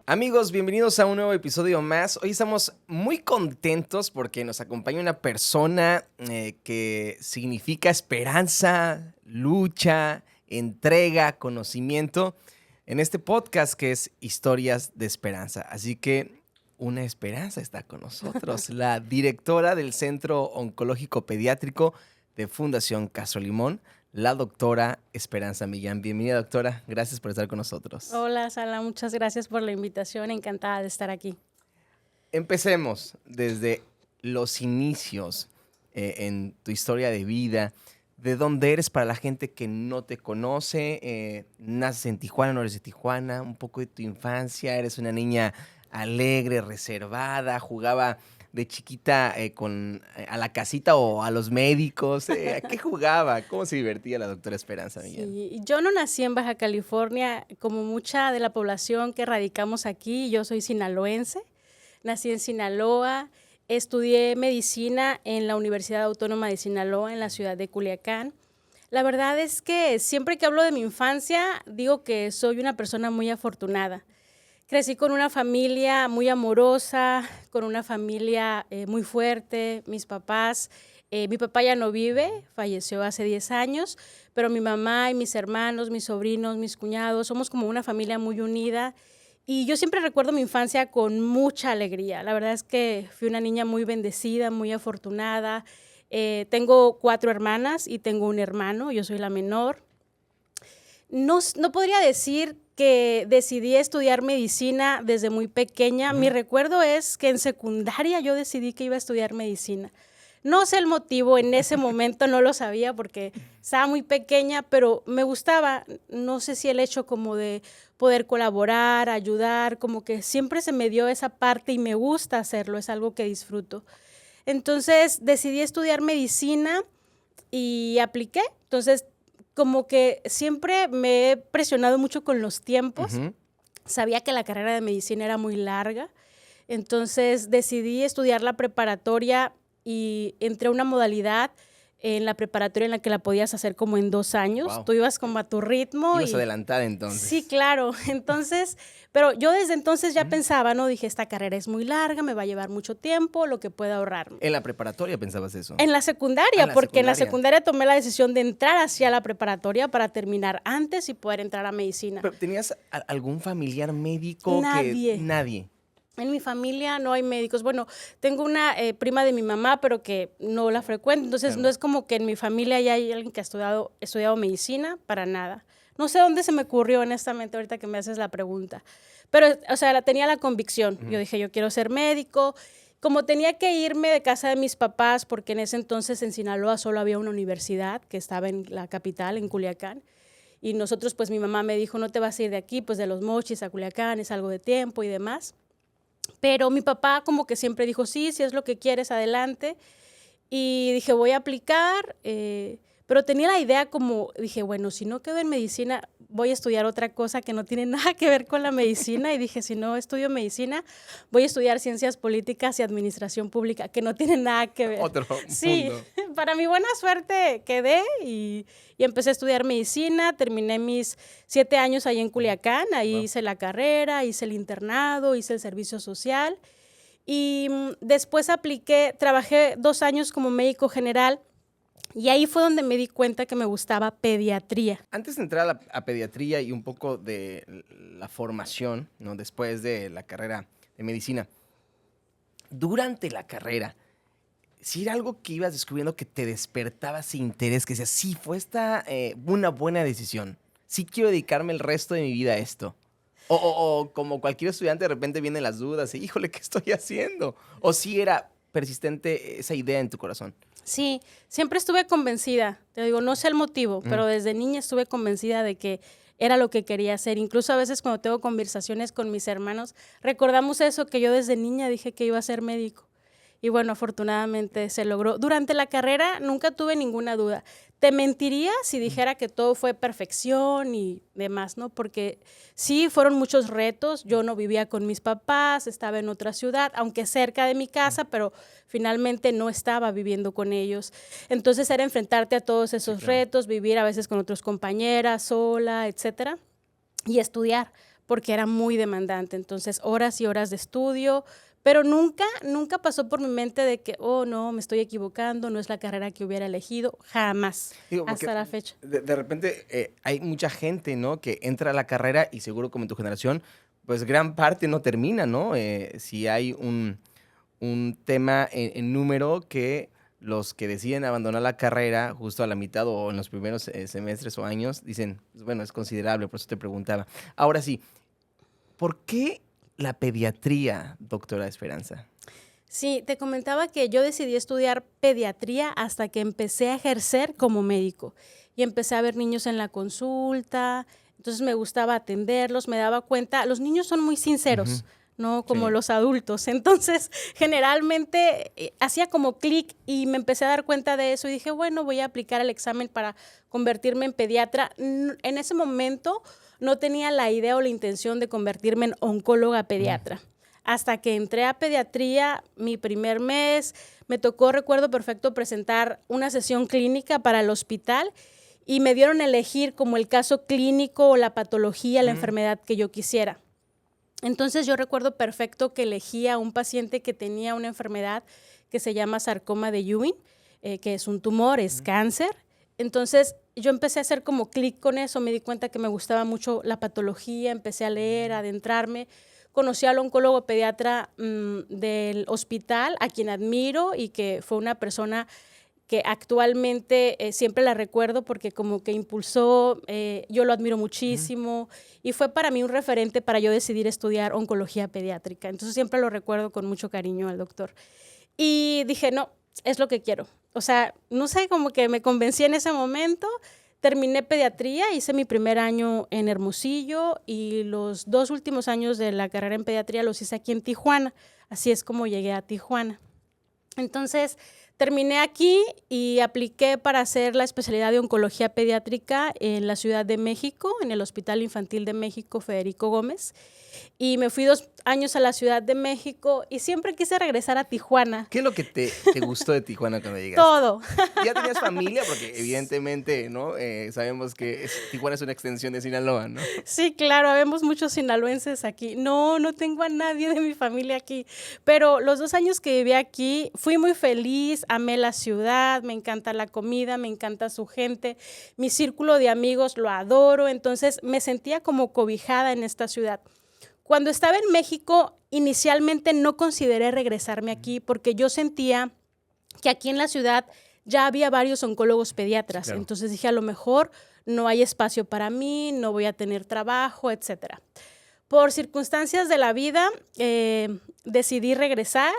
Amigos, bienvenidos a un nuevo episodio más. Hoy estamos muy contentos porque nos acompaña una persona que significa esperanza, lucha, entrega, conocimiento en este podcast que es Historias de Esperanza. Así que una esperanza está con nosotros, la directora del Centro Oncológico Pediátrico de Fundación Castro Limón, la doctora Esperanza Millán. Bienvenida, doctora. Gracias por estar con nosotros. Hola, Sala. Muchas gracias por la invitación. Encantada de estar aquí. Empecemos desde los inicios en tu historia de vida. ¿De dónde eres para la gente que no te conoce? ¿Naces en Tijuana, no eres de Tijuana? Un poco de tu infancia. ¿Eres una niña alegre, reservada? ¿Jugaba de chiquita a la casita o a los médicos? ¿A qué jugaba? ¿Cómo se divertía la doctora Esperanza Millán? Sí, yo no nací en Baja California, como mucha de la población que radicamos aquí. Yo soy sinaloense, nací en Sinaloa, estudié medicina en la Universidad Autónoma de Sinaloa, en la ciudad de Culiacán. La verdad es que siempre que hablo de mi infancia, digo que soy una persona muy afortunada. Crecí con una familia muy amorosa, con una familia muy fuerte. Mis papás, mi papá ya no vive, falleció hace 10 años, pero mi mamá y mis hermanos, mis sobrinos, mis cuñados, somos como una familia muy unida. Y yo siempre recuerdo mi infancia con mucha alegría. La verdad es que fui una niña muy bendecida, muy afortunada. Tengo 4 hermanas y tengo un hermano, yo soy la menor. No podría decir que decidí estudiar medicina desde muy pequeña. Mi recuerdo es que en secundaria yo decidí que iba a estudiar medicina. No sé el motivo, en ese momento no lo sabía porque estaba muy pequeña, pero me gustaba. No sé si el hecho como de poder colaborar, ayudar, como que siempre se me dio esa parte y me gusta hacerlo, es algo que disfruto. Entonces decidí estudiar medicina y apliqué. Entonces como que siempre me he presionado mucho con los tiempos. Sabía que la carrera de medicina era muy larga, entonces decidí estudiar la preparatoria y entré a una modalidad en la preparatoria en la que la podías hacer como en 2 años. Wow. Tú ibas como a tu ritmo. Ibas adelantada entonces. Sí, claro. Entonces, pero yo desde entonces ya pensaba, ¿no? Dije, esta carrera es muy larga, me va a llevar mucho tiempo, lo que pueda ahorrarme. ¿En la preparatoria pensabas eso? En la secundaria, porque en la secundaria tomé la decisión de entrar hacia la preparatoria para terminar antes y poder entrar a medicina. ¿Pero tenías algún familiar médico? Nadie. Nadie. En mi familia no hay médicos. Bueno, tengo una prima de mi mamá, pero que no la frecuento. Entonces, claro, no es como que en mi familia ya hay alguien que ha estudiado medicina, para nada. No sé dónde se me ocurrió, honestamente, ahorita que me haces la pregunta. Pero, o sea, tenía la convicción. Yo dije, yo quiero ser médico. Como tenía que irme de casa de mis papás, porque en ese entonces en Sinaloa solo había una universidad que estaba en la capital, en Culiacán. Y nosotros, pues mi mamá me dijo, no te vas a ir de aquí, pues de Los Mochis a Culiacán, es algo de tiempo y demás. Pero mi papá como que siempre dijo, sí, si es lo que quieres, adelante. Y dije, voy a aplicar, pero tenía la idea como, dije, bueno, si no quedo en medicina, voy a estudiar otra cosa que no tiene nada que ver con la medicina. Y dije, si no estudio medicina, voy a estudiar ciencias políticas y administración pública, que no tiene nada que ver. Otro sí, mundo. Para mi buena suerte quedé y empecé a estudiar medicina. Terminé mis 7 años ahí en Culiacán. Ahí hice la carrera, hice el internado, hice el servicio social. Y después trabajé 2 años como médico general y ahí fue donde me di cuenta que me gustaba pediatría. Antes de entrar a pediatría y un poco de la formación, ¿no? Después de la carrera de medicina, durante la carrera, si era algo que ibas descubriendo que te despertaba ese interés, que decías, sí, fue una buena decisión, sí quiero dedicarme el resto de mi vida a esto. O como cualquier estudiante, de repente vienen las dudas y, híjole, ¿qué estoy haciendo? O sí era persistente esa idea en tu corazón. Sí, siempre estuve convencida, te digo, no sé el motivo, pero desde niña estuve convencida de que era lo que quería hacer. Incluso a veces cuando tengo conversaciones con mis hermanos, recordamos eso, que yo desde niña dije que iba a ser médico. Y bueno, afortunadamente se logró. Durante la carrera nunca tuve ninguna duda. Te mentiría si dijera que todo fue perfección y demás, ¿no? Porque sí, fueron muchos retos. Yo no vivía con mis papás, estaba en otra ciudad, aunque cerca de mi casa, pero finalmente no estaba viviendo con ellos. Entonces era enfrentarte a todos esos retos, vivir a veces con otras compañeras, sola, etcétera, y estudiar, porque era muy demandante. Entonces, horas y horas de estudio, pero nunca pasó por mi mente de que, oh, no, me estoy equivocando, no es la carrera que hubiera elegido, jamás, Digo, porque hasta la fecha. de repente hay mucha gente, ¿no? Que entra a la carrera y seguro como en tu generación, pues gran parte no termina, ¿no? Si hay un tema en número que los que deciden abandonar la carrera justo a la mitad o en los primeros semestres o años, dicen, pues, bueno, es considerable, por eso te preguntaba. Ahora sí, ¿por qué la pediatría, doctora Esperanza? Sí, te comentaba que yo decidí estudiar pediatría hasta que empecé a ejercer como médico y empecé a ver niños en la consulta, entonces me gustaba atenderlos, me daba cuenta, los niños son muy Ujú. sinceros, no como Sí. los adultos, entonces generalmente hacía como clic y me empecé a dar cuenta de eso y dije, bueno, voy a aplicar el examen para convertirme en pediatra. En ese momento no tenía la idea o la intención de convertirme en oncóloga pediatra. Hasta que entré a pediatría, mi primer mes, me tocó, recuerdo perfecto, presentar una sesión clínica para el hospital y me dieron a elegir como el caso clínico o la patología, la enfermedad que yo quisiera. Entonces yo recuerdo perfecto que elegí a un paciente que tenía una enfermedad que se llama sarcoma de Ewing, que es un tumor, es cáncer. Entonces yo empecé a hacer como clic con eso, me di cuenta que me gustaba mucho la patología, empecé a leer, a adentrarme. Conocí al oncólogo pediatra del hospital, a quien admiro y que fue una persona que actualmente siempre la recuerdo porque como que impulsó, yo lo admiro muchísimo y fue para mí un referente para yo decidir estudiar oncología pediátrica. Entonces siempre lo recuerdo con mucho cariño al doctor. Y dije, no, es lo que quiero. O sea, no sé, como que me convencí en ese momento. Terminé pediatría, hice mi primer año en Hermosillo y los 2 últimos años de la carrera en pediatría los hice aquí en Tijuana. Así es como llegué a Tijuana. Entonces, terminé aquí y apliqué para hacer la especialidad de oncología pediátrica en la Ciudad de México, en el Hospital Infantil de México Federico Gómez. Y me fui 2 años a la Ciudad de México y siempre quise regresar a Tijuana. ¿Qué es lo que te gustó de Tijuana cuando llegaste? Todo. ¿Ya tenías familia? Porque evidentemente, ¿no? Sabemos que Tijuana es una extensión de Sinaloa, ¿no? Sí, claro, habemos muchos sinaloenses aquí. No tengo a nadie de mi familia aquí, pero los 2 años que viví aquí fui muy feliz, amé la ciudad, me encanta la comida, me encanta su gente, mi círculo de amigos lo adoro, entonces me sentía como cobijada en esta ciudad. Cuando estaba en México, inicialmente no consideré regresarme aquí porque yo sentía que aquí en la ciudad ya había varios oncólogos pediatras. Claro. Entonces dije, a lo mejor no hay espacio para mí, no voy a tener trabajo, etcétera. Por circunstancias de la vida, decidí regresar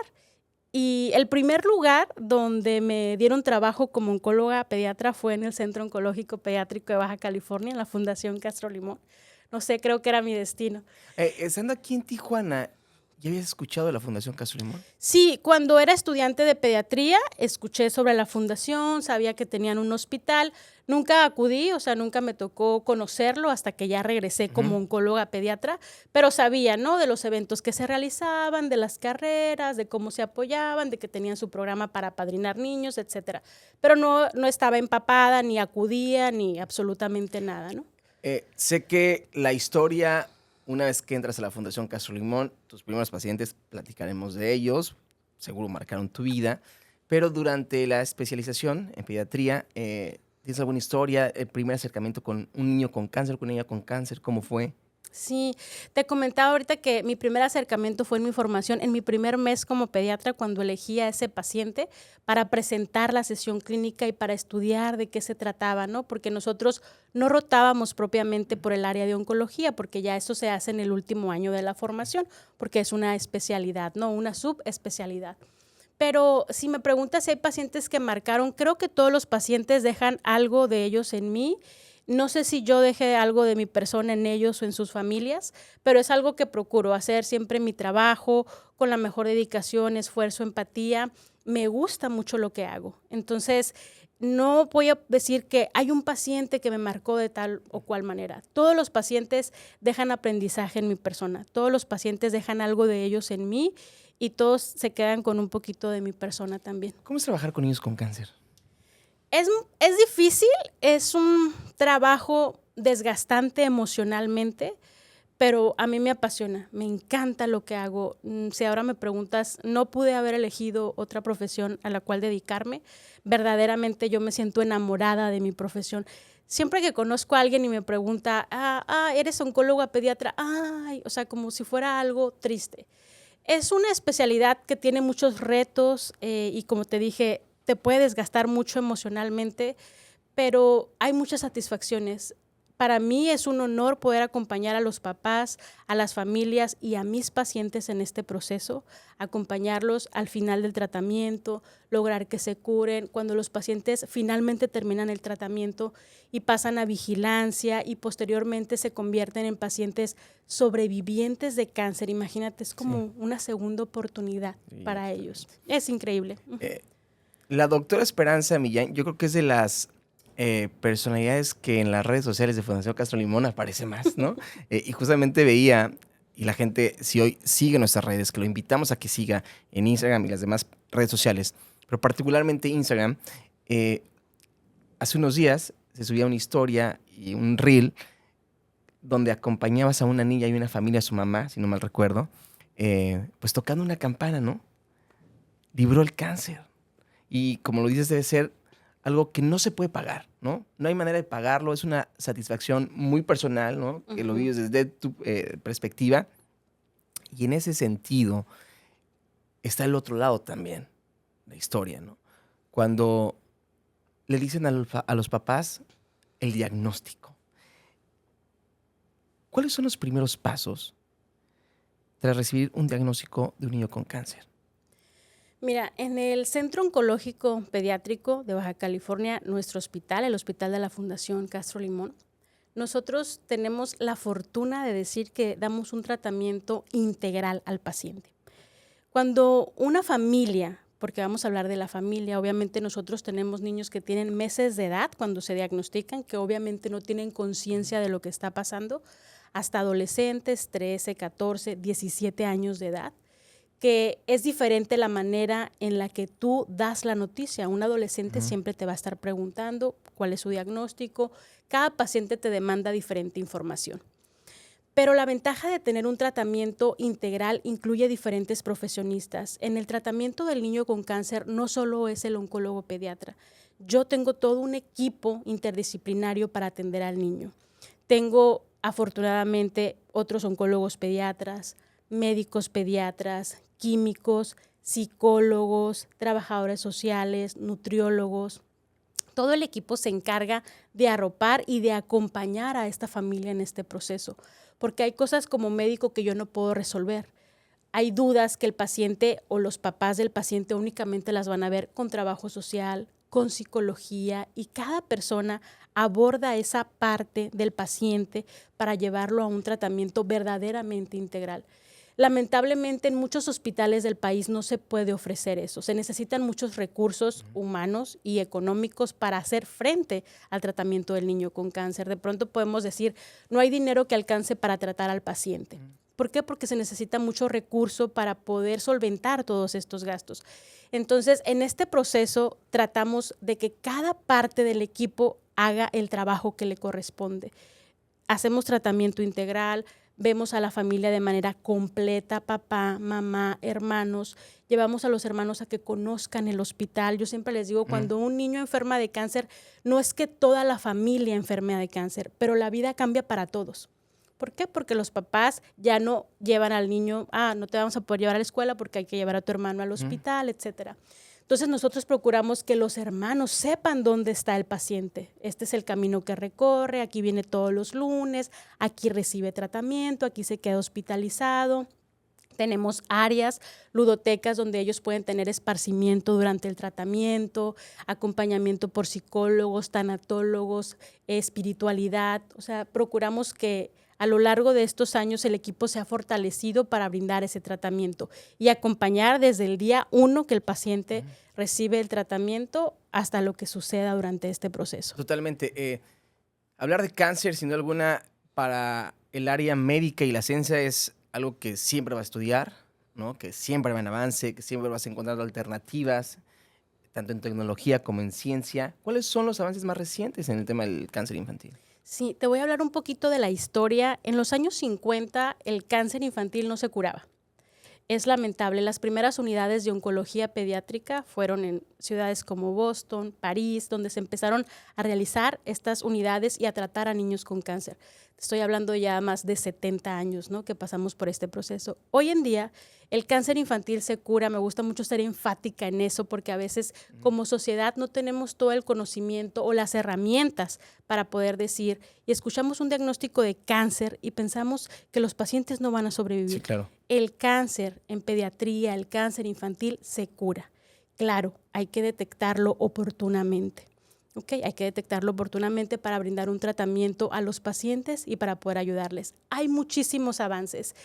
y el primer lugar donde me dieron trabajo como oncóloga pediatra fue en el Centro Oncológico Pediátrico de Baja California, en la Fundación Castro Limón. No sé, creo que era mi destino. Estando aquí en Tijuana, ¿ya habías escuchado de la Fundación Castro Limón? Sí, cuando era estudiante de pediatría, escuché sobre la fundación, sabía que tenían un hospital. Nunca acudí, o sea, nunca me tocó conocerlo hasta que ya regresé como oncóloga pediatra, pero sabía, ¿no? De los eventos que se realizaban, de las carreras, de cómo se apoyaban, de que tenían su programa para apadrinar niños, etcétera. Pero no estaba empapada, ni acudía, ni absolutamente nada, ¿no? Sé que la historia, una vez que entras a la Fundación Castro Limón, tus primeros pacientes, platicaremos de ellos, seguro marcaron tu vida, pero durante la especialización en pediatría, ¿tienes alguna historia, el primer acercamiento con un niño con cáncer, con una niña con cáncer, cómo fue? Sí, te comentaba ahorita que mi primer acercamiento fue en mi formación, en mi primer mes como pediatra, cuando elegí a ese paciente para presentar la sesión clínica y para estudiar de qué se trataba, ¿no? Porque nosotros no rotábamos propiamente por el área de oncología, porque ya eso se hace en el último año de la formación, porque es una especialidad, ¿no? Una subespecialidad. Pero si me preguntas si hay pacientes que marcaron, creo que todos los pacientes dejan algo de ellos en mí. No sé si yo dejé algo de mi persona en ellos o en sus familias, pero es algo que procuro hacer siempre en mi trabajo, con la mejor dedicación, esfuerzo, empatía. Me gusta mucho lo que hago. Entonces, no voy a decir que hay un paciente que me marcó de tal o cual manera. Todos los pacientes dejan aprendizaje en mi persona. Todos los pacientes dejan algo de ellos en mí y todos se quedan con un poquito de mi persona también. ¿Cómo es trabajar con niños con cáncer? Es difícil, es un trabajo desgastante emocionalmente, pero a mí me apasiona, me encanta lo que hago. Si ahora me preguntas, no pude haber elegido otra profesión a la cual dedicarme. Verdaderamente yo me siento enamorada de mi profesión. Siempre que conozco a alguien y me pregunta, ¿eres oncóloga pediatra? Ay, o sea, como si fuera algo triste. Es una especialidad que tiene muchos retos y como te dije, te puede desgastar mucho emocionalmente, pero hay muchas satisfacciones. Para mí es un honor poder acompañar a los papás, a las familias y a mis pacientes en este proceso, acompañarlos al final del tratamiento, lograr que se curen, cuando los pacientes finalmente terminan el tratamiento y pasan a vigilancia y posteriormente se convierten en pacientes sobrevivientes de cáncer. Imagínate, es como una segunda oportunidad para ellos. Es increíble. La doctora Esperanza Millán, yo creo que es de las personalidades que en las redes sociales de Fundación Castro Limón aparece más, ¿no? Y justamente veía, y la gente, si hoy sigue nuestras redes, que lo invitamos a que siga en Instagram y las demás redes sociales, pero particularmente Instagram, hace unos días se subía una historia y un reel donde acompañabas a una niña y una familia, a su mamá, si no mal recuerdo, pues tocando una campana, ¿no? Libró el cáncer. Y como lo dices, debe ser algo que no se puede pagar, ¿no? No hay manera de pagarlo, es una satisfacción muy personal, ¿no? Que lo vives desde tu perspectiva. Y en ese sentido está el otro lado también, la historia, ¿no? Cuando le dicen a los papás el diagnóstico. ¿Cuáles son los primeros pasos tras recibir un diagnóstico de un niño con cáncer? Mira, en el Centro Oncológico Pediátrico de Baja California, nuestro hospital, el hospital de la Fundación Castro Limón, nosotros tenemos la fortuna de decir que damos un tratamiento integral al paciente. Cuando una familia, porque vamos a hablar de la familia, obviamente nosotros tenemos niños que tienen meses de edad cuando se diagnostican, que obviamente no tienen conciencia de lo que está pasando, hasta adolescentes, 13, 14, 17 años de edad, que es diferente la manera en la que tú das la noticia. Un adolescente siempre te va a estar preguntando cuál es su diagnóstico. Cada paciente te demanda diferente información. Pero la ventaja de tener un tratamiento integral incluye diferentes profesionistas. En el tratamiento del niño con cáncer no solo es el oncólogo pediatra. Yo tengo todo un equipo interdisciplinario para atender al niño. Tengo, afortunadamente, otros oncólogos pediatras, médicos pediatras, químicos, psicólogos, trabajadores sociales, nutriólogos. Todo el equipo se encarga de arropar y de acompañar a esta familia en este proceso, porque hay cosas como médico que yo no puedo resolver. Hay dudas que el paciente o los papás del paciente únicamente las van a ver con trabajo social, con psicología, y cada persona aborda esa parte del paciente para llevarlo a un tratamiento verdaderamente integral. Lamentablemente en muchos hospitales del país no se puede ofrecer eso. Se necesitan muchos recursos humanos y económicos para hacer frente al tratamiento del niño con cáncer. De pronto podemos decir, no hay dinero que alcance para tratar al paciente. ¿Por qué? Porque se necesita mucho recurso para poder solventar todos estos gastos. Entonces, en este proceso tratamos de que cada parte del equipo haga el trabajo que le corresponde. Hacemos tratamiento integral, vemos a la familia de manera completa, papá, mamá, hermanos, llevamos a los hermanos a que conozcan el hospital. Yo siempre les digo, cuando un niño enferma de cáncer, no es que toda la familia enferme de cáncer, pero la vida cambia para todos. ¿Por qué? Porque los papás ya no llevan al niño, no te vamos a poder llevar a la escuela porque hay que llevar a tu hermano al hospital, etcétera. Entonces nosotros procuramos que los hermanos sepan dónde está el paciente. Este es el camino que recorre, aquí viene todos los lunes, aquí recibe tratamiento, aquí se queda hospitalizado. Tenemos áreas, ludotecas, donde ellos pueden tener esparcimiento durante el tratamiento, acompañamiento por psicólogos, tanatólogos, espiritualidad. O sea, procuramos que a lo largo de estos años el equipo se ha fortalecido para brindar ese tratamiento y acompañar desde el día 1 que el paciente recibe el tratamiento hasta lo que suceda durante este proceso. Totalmente. Hablar de cáncer, sin duda alguna, para el área médica y la ciencia es algo que siempre va a estudiar, ¿no? Que siempre va en avance, que siempre vas encontrando alternativas, tanto en tecnología como en ciencia. ¿Cuáles son los avances más recientes en el tema del cáncer infantil? Sí, te voy a hablar un poquito de la historia. En los años 50 el cáncer infantil no se curaba. Es lamentable, las primeras unidades de oncología pediátrica fueron en ciudades como Boston, París, donde se empezaron a realizar estas unidades y a tratar a niños con cáncer. Estoy hablando ya más de 70 años, ¿no?, que pasamos por este proceso. Hoy en día el cáncer infantil se cura, me gusta mucho ser enfática en eso porque a veces como sociedad no tenemos todo el conocimiento o las herramientas para poder decir, y escuchamos un diagnóstico de cáncer y pensamos que los pacientes no van a sobrevivir. Sí, claro. El cáncer en pediatría, el cáncer infantil se cura. Claro, hay que detectarlo oportunamente. ¿Okay? Hay que detectarlo oportunamente para brindar un tratamiento a los pacientes y para poder ayudarles. Hay muchísimos avances.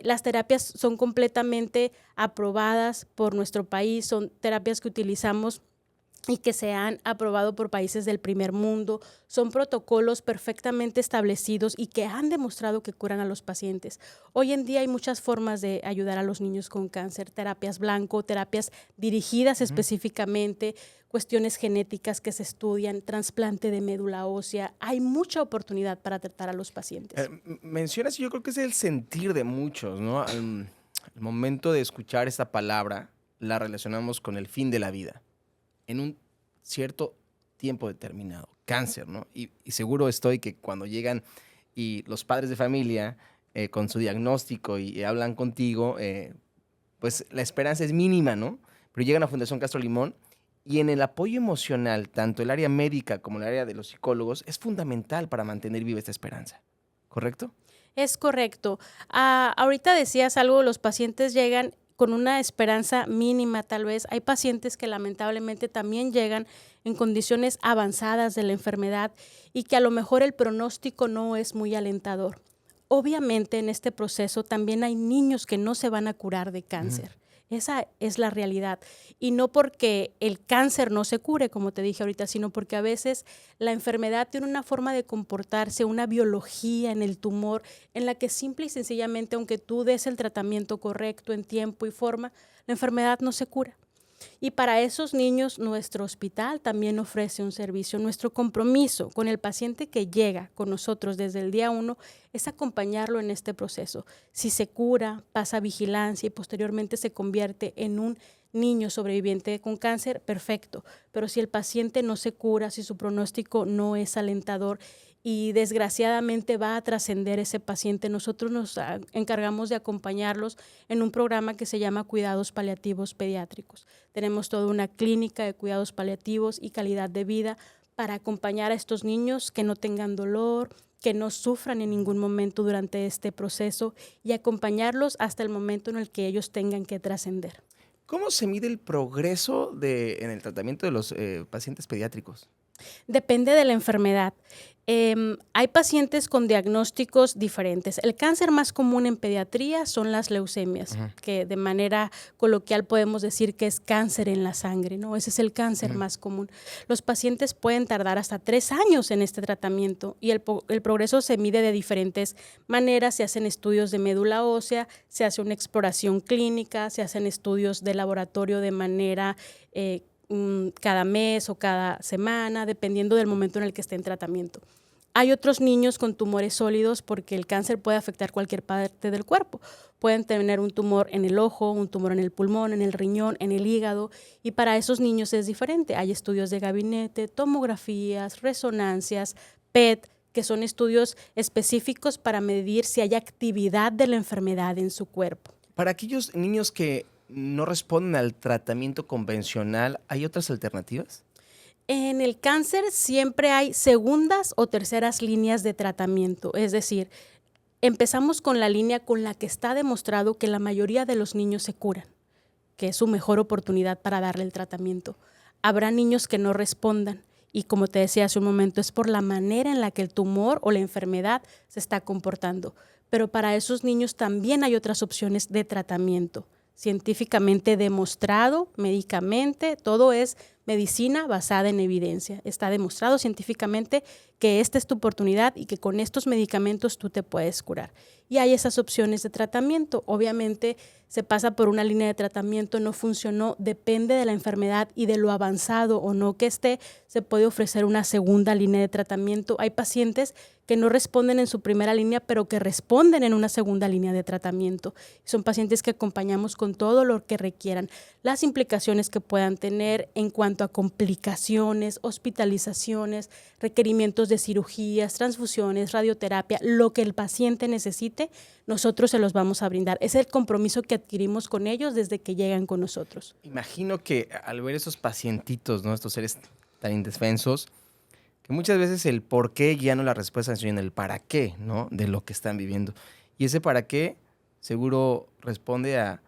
Las terapias son completamente aprobadas por nuestro país, son terapias que utilizamos y que se han aprobado por países del primer mundo. Son protocolos perfectamente establecidos y que han demostrado que curan a los pacientes. Hoy en día hay muchas formas de ayudar a los niños con cáncer, terapias blanco, terapias dirigidas específicamente, cuestiones genéticas que se estudian, trasplante de médula ósea. Hay mucha oportunidad para tratar a los pacientes. Mencionas, y yo creo que es el sentir de muchos, ¿no? Al momento de escuchar esta palabra, la relacionamos con el fin de la vida, en un cierto tiempo determinado, cáncer, ¿no? Y seguro estoy que cuando llegan y los padres de familia con su diagnóstico y hablan contigo, pues la esperanza es mínima, ¿no? Pero llegan a Fundación Castro Limón y en el apoyo emocional, tanto el área médica como el área de los psicólogos, es fundamental para mantener viva esta esperanza, ¿correcto? Es correcto. Ahorita decías algo, los pacientes llegan con una esperanza mínima tal vez. Hay pacientes que lamentablemente también llegan en condiciones avanzadas de la enfermedad y que a lo mejor el pronóstico no es muy alentador. Obviamente en este proceso también hay niños que no se van a curar de cáncer. Esa es la realidad. Y no porque el cáncer no se cure, como te dije ahorita, sino porque a veces la enfermedad tiene una forma de comportarse, una biología en el tumor, en la que simple y sencillamente, aunque tú des el tratamiento correcto en tiempo y forma, la enfermedad no se cura. Y para esos niños, nuestro hospital también ofrece un servicio. Nuestro compromiso con el paciente que llega con nosotros desde el día 1 es acompañarlo en este proceso. Si se cura, pasa vigilancia y posteriormente se convierte en un niño sobreviviente con cáncer, perfecto. Pero si el paciente no se cura, si su pronóstico no es alentador y desgraciadamente va a trascender ese paciente, nosotros nos encargamos de acompañarlos en un programa que se llama Cuidados Paliativos Pediátricos. Tenemos toda una clínica de cuidados paliativos y calidad de vida para acompañar a estos niños que no tengan dolor, que no sufran en ningún momento durante este proceso y acompañarlos hasta el momento en el que ellos tengan que trascender. ¿Cómo se mide el progreso en el tratamiento de los pacientes pediátricos? Depende de la enfermedad. Hay pacientes con diagnósticos diferentes. El cáncer más común en pediatría son las leucemias, que de manera coloquial podemos decir que es cáncer en la sangre, ¿no? Ese es el cáncer más común. Los pacientes pueden tardar hasta 3 años en este tratamiento y el progreso se mide de diferentes maneras. Se hacen estudios de médula ósea, se hace una exploración clínica, se hacen estudios de laboratorio de manera cada mes o cada semana, dependiendo del momento en el que esté en tratamiento. Hay otros niños con tumores sólidos porque el cáncer puede afectar cualquier parte del cuerpo. Pueden tener un tumor en el ojo, un tumor en el pulmón, en el riñón, en el hígado, y para esos niños es diferente. Hay estudios de gabinete, tomografías, resonancias, PET, que son estudios específicos para medir si hay actividad de la enfermedad en su cuerpo. Para aquellos niños que no responden al tratamiento convencional, ¿hay otras alternativas? En el cáncer siempre hay segundas o terceras líneas de tratamiento, es decir, empezamos con la línea con la que está demostrado que la mayoría de los niños se curan, que es su mejor oportunidad para darle el tratamiento. Habrá niños que no respondan y, como te decía hace un momento, es por la manera en la que el tumor o la enfermedad se está comportando. Pero para esos niños también hay otras opciones de tratamiento, científicamente demostrado, médicamente, todo es medicina basada en evidencia. Está demostrado científicamente que esta es tu oportunidad y que con estos medicamentos tú te puedes curar. Y hay esas opciones de tratamiento. Obviamente se pasa por una línea de tratamiento, no funcionó, depende de la enfermedad y de lo avanzado o no que esté, se puede ofrecer una segunda línea de tratamiento. Hay pacientes que no responden en su primera línea, pero que responden en una segunda línea de tratamiento. Son pacientes que acompañamos con todo lo que requieran, las implicaciones que puedan tener en cuanto a complicaciones, hospitalizaciones, requerimientos de cirugías, transfusiones, radioterapia, lo que el paciente necesite, nosotros se los vamos a brindar. Es el compromiso que adquirimos con ellos desde que llegan con nosotros. Imagino que al ver esos pacientitos, ¿no? Estos seres tan indefensos, que muchas veces el por qué ya no la respuesta, sino en el para qué, ¿no? De lo que están viviendo. Y ese para qué seguro responde a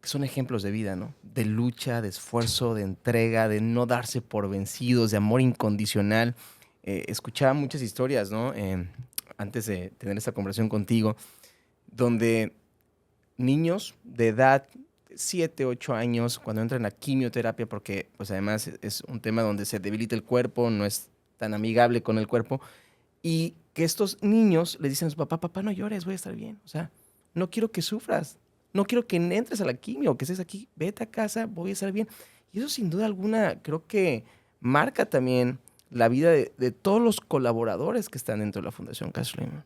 que son ejemplos de vida, ¿no? De lucha, de esfuerzo, de entrega, de no darse por vencidos, de amor incondicional. Escuchaba muchas historias, ¿no? Antes de tener esta conversación contigo, donde niños de edad 7, 8 años, cuando entran a quimioterapia, porque pues además es un tema donde se debilita el cuerpo, no es tan amigable con el cuerpo, y que estos niños le dicen a su papá, papá, no llores, voy a estar bien. O sea, no quiero que sufras, no quiero que entres a la quimio, que estés aquí, vete a casa, voy a estar bien. Y eso sin duda alguna creo que marca también la vida de todos los colaboradores que están dentro de la Fundación Caso Lehman.